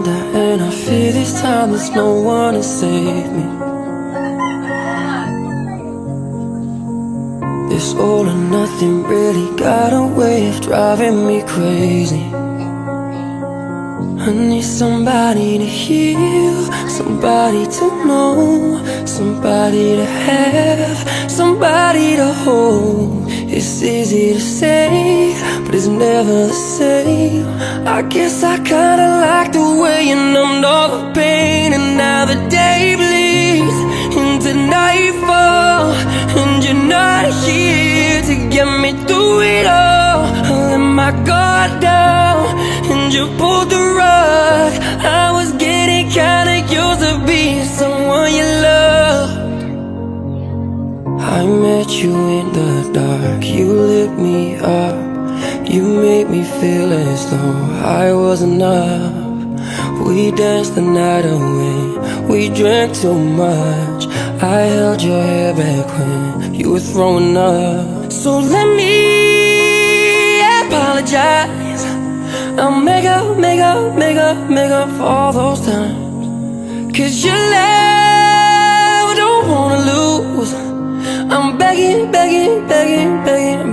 under, and I fear this time there's no one to save me. This all or nothing really got a way of driving me crazy. I need somebody to heal, somebody to know, somebody to have, somebody to hold. It's easy to say, but it's never the same. I guess I kinda like the way you numbed all the pain, and now the day bleeds into nightfall, and you're not here to get me through it all. I let my guard down, and you pulled the rug. I was getting kinda used to being someone you loved. I met you in the dark, you lit me up. You made me feel as though I was enough. We danced the night away, we drank too much. I held your hair back when you were throwing up. So let me apologize. I'll make up for all those times. 'Cause your love, I don't wanna lose. I'm begging, begging, begging, begging,